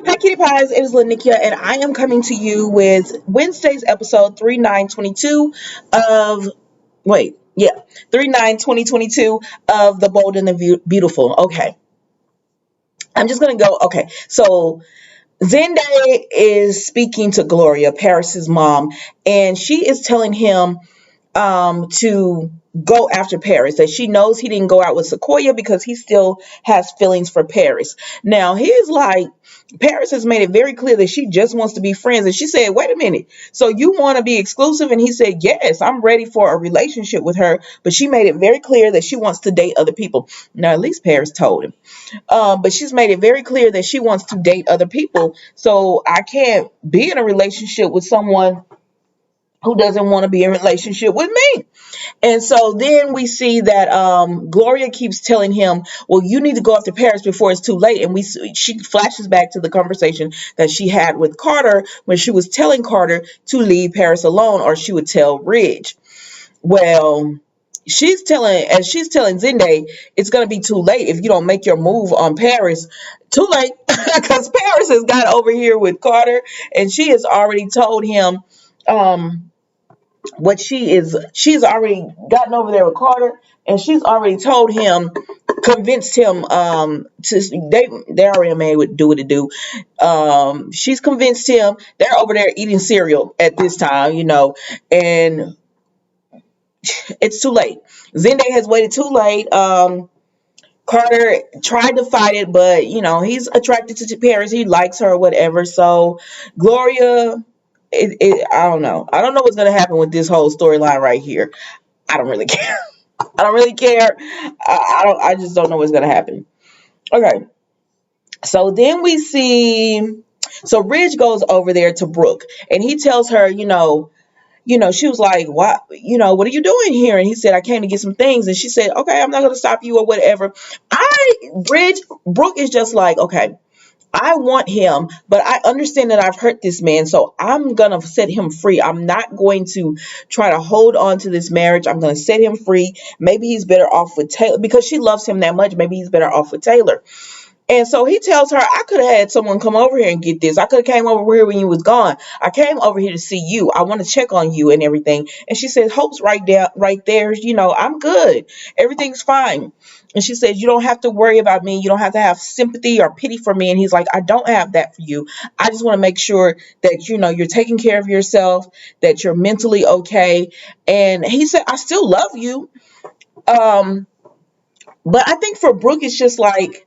Hi, Kitty Pies. It is Lanikia, and I am coming to you with Wednesday's episode 3922 of. Wait, yeah, 392022 of The Bold and the Beautiful. Okay, I'm just going to go. Okay, so Zende is speaking to Gloria, Paris's mom, and she is telling him to go after Paris, that she knows he didn't go out with Sequoia because he still has feelings for Paris. Now, he's like, Paris has made it very clear that she just wants to be friends. And she said, wait a minute, so you want to be exclusive? And he said, yes, I'm ready for a relationship with her. But she made it very clear that she wants to date other people. Now, at least Paris told him. But she's made it very clear that she wants to date other people. So I can't be in a relationship with someone who doesn't want to be in a relationship with me. And so then we see that Gloria keeps telling him, well, you need to go after Paris before it's too late. And she flashes back to the conversation that she had with Carter when she was telling Carter to leave Paris alone, or she would tell Ridge. Well, she's telling Zende, it's going to be too late if you don't make your move on Paris. Too late, because Paris has got over here with Carter, and she has already told him what she's already gotten over there with Carter, and she's already told him, convinced him to they already made what do what it do. She's convinced him. They're over there eating cereal at this time, and it's too late. Zende has waited too late. Carter tried to fight it, but he's attracted to Paris. He likes her, whatever. So Gloria, I don't know. I don't know what's gonna happen with this whole storyline right here. I don't really care. I don't really care. I don't. I just don't know what's gonna happen. Okay. So then we see. So Ridge goes over there to Brooke, and he tells her, she was like, "What? What are you doing here?" And he said, "I came to get some things." And she said, "Okay, I'm not gonna stop you or whatever." Brooke is just like, okay, I want him, but I understand that I've hurt this man, so I'm gonna set him free. I'm not going to try to hold on to this marriage. I'm gonna set him free. Maybe he's better off with Taylor because she loves him that much. Maybe he's better off with Taylor. And so he tells her, I could have had someone come over here and get this. I could have came over here when you was gone. I came over here to see you. I want to check on you and everything. And she says, Hope's right there, right there. I'm good. Everything's fine. And she says, you don't have to worry about me. You don't have to have sympathy or pity for me. And he's like, I don't have that for you. I just want to make sure that, you're taking care of yourself, that you're mentally okay. And he said, I still love you. But I think for Brooke, it's just like,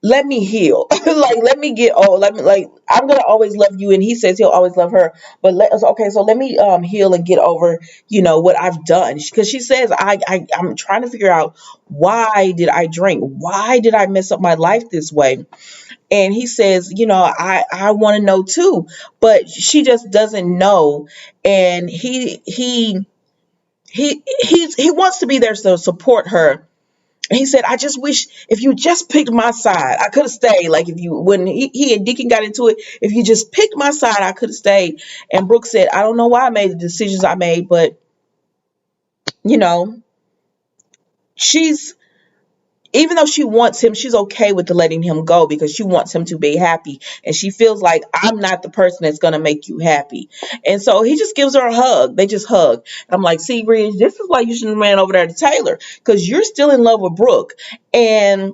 let me heal. Like, let me get old. I'm gonna always love you, and he says he'll always love her. But so let me heal and get over, what I've done. Because she says, I'm trying to figure out, why did I drink? Why did I mess up my life this way? And he says, I want to know too, but she just doesn't know. And he wants to be there to support her. He said, I just wish if you just picked my side, I could have stayed. Like, if you wouldn't, he and Deacon got into it. If you just picked my side, I could have stayed. And Brooke said, I don't know why I made the decisions I made, but, you know, she's, even though she wants him, she's okay with letting him go because she wants him to be happy. And she feels like, I'm not the person that's going to make you happy. And so he just gives her a hug. They just hug. And I'm like, see, Ridge, this is why you shouldn't have ran over there to Taylor, because you're still in love with Brooke. And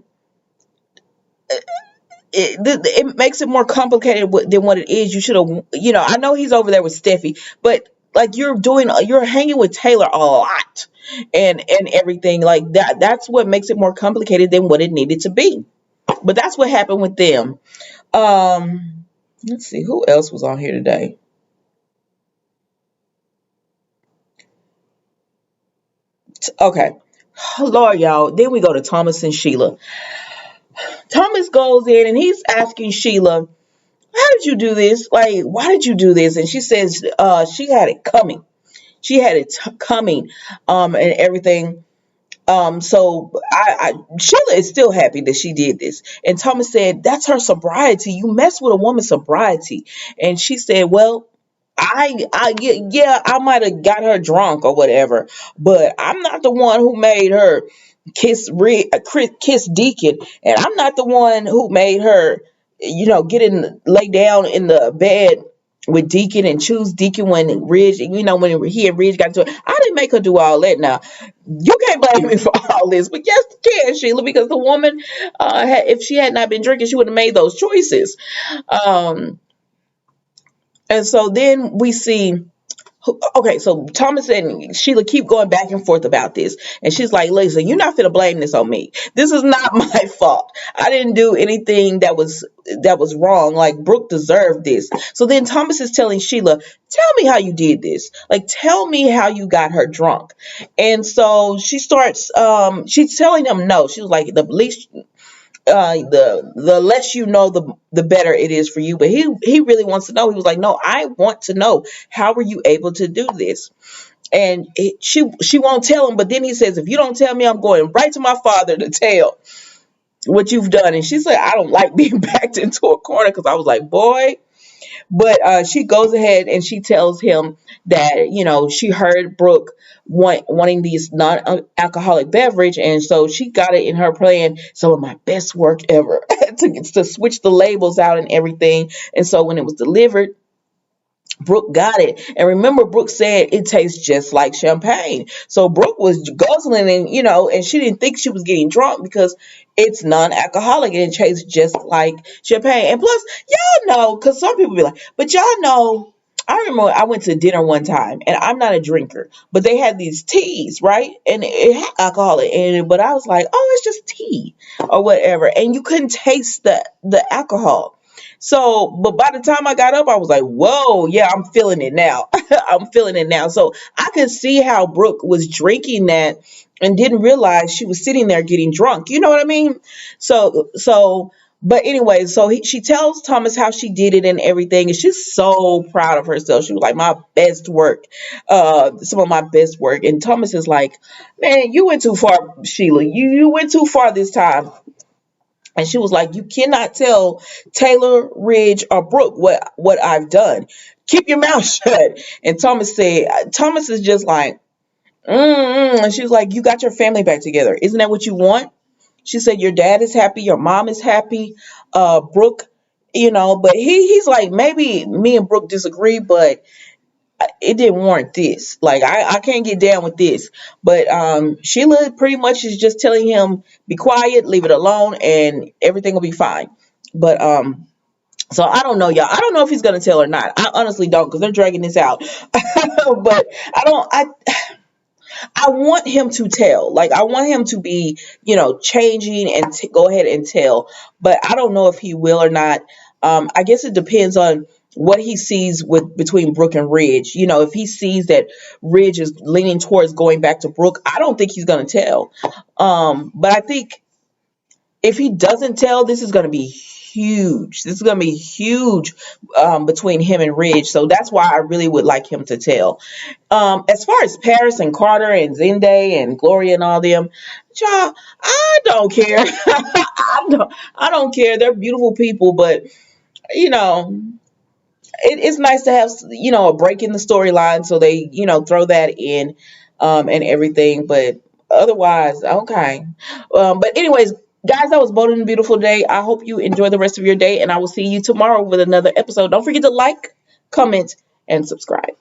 it makes it more complicated than what it is. You should have, I know he's over there with Steffi, but like, you're hanging with Taylor a lot and everything like that. That's what makes it more complicated than what it needed to be. But that's what happened with them. Let's see who else was on here today. Okay. Lord, y'all. Then we go to Thomas and Sheila. Thomas goes in and he's asking Sheila, how did you do this? Like, why did you do this? And she says, she had it coming. She had it coming, and everything. So Sheila is still happy that she did this. And Thomas said, that's her sobriety. You mess with a woman's sobriety. And she said, well, yeah, I might have got her drunk or whatever, but I'm not the one who made her kiss Deacon, and I'm not the one who made her lay down in the bed with Deacon and choose Deacon when Ridge, when he and Ridge got into it. I didn't make her do all that. Now, you can't blame me for all this, but yes, you can, Sheila, because the woman, if she had not been drinking, she would have made those choices. Um, and so then we see. Okay, so Thomas and Sheila keep going back and forth about this. And she's like, listen, you're not finna blame this on me. This is not my fault. I didn't do anything that was wrong. Like, Brooke deserved this. So then Thomas is telling Sheila, tell me how you did this. Like, tell me how you got her drunk. And so she's telling him no. She was like, the least the less you know, the better it is for you. But he really wants to know. He was like, no, I want to know, how were you able to do this? And she won't tell him. But then he says, if you don't tell me, I'm going right to my father to tell what you've done. And she said, I don't like being backed into a corner, because I was like, boy. But she goes ahead and she tells him that, she heard Brooke wanting these non-alcoholic beverage. And so she got it in her plan. Some of my best work ever to switch the labels out and everything. And so when it was delivered, Brooke got it. And remember, Brooke said it tastes just like champagne. So Brooke was guzzling and she didn't think she was getting drunk because it's non-alcoholic and it tastes just like champagne. And plus, y'all know, because some people be like, but y'all know, I remember I went to dinner one time and I'm not a drinker, but they had these teas, right? And it had alcohol in it, but I was like, oh, it's just tea or whatever. And you couldn't taste the alcohol. So, but by the time I got up, I was like, whoa, yeah, I'm feeling it now. I'm feeling it now. So I could see how Brooke was drinking that and didn't realize she was sitting there getting drunk. You know what I mean? But anyway, so she tells Thomas how she did it and everything. And she's so proud of herself. She was like, my best work, some of my best work. And Thomas is like, man, you went too far, Sheila. You went too far this time. And she was like, you cannot tell Taylor, Ridge, or Brooke what I've done. Keep your mouth shut. And Thomas is just like, And she was like, you got your family back together. Isn't that what you want? She said, your dad is happy. Your mom is happy. Brooke, but he's like, maybe me and Brooke disagree, but it didn't warrant this. Like, I can't get down with this. But Sheila pretty much is just telling him, be quiet, leave it alone, and everything will be fine. But so I don't know, y'all. I don't know if he's gonna tell or not. I honestly don't, because they're dragging this out. But I want him to tell. Like, I want him to be, changing and go ahead and tell. But I don't know if he will or not. I guess it depends on what he sees between Brooke and Ridge. If he sees that Ridge is leaning towards going back to Brooke, I don't think he's going to tell. But I think if he doesn't tell, this is going to be huge. This is going to be huge between him and Ridge. So that's why I really would like him to tell. As far as Paris and Carter and Zende and Gloria and all them, y'all, I don't care. I don't care. They're beautiful people, but it's nice to have a break in the storyline, so they throw that in and everything. But otherwise, okay. But anyways, guys, that was Bold and Beautiful Day. I hope you enjoy the rest of your day, and I will see you tomorrow with another episode. Don't forget to like, comment, and subscribe.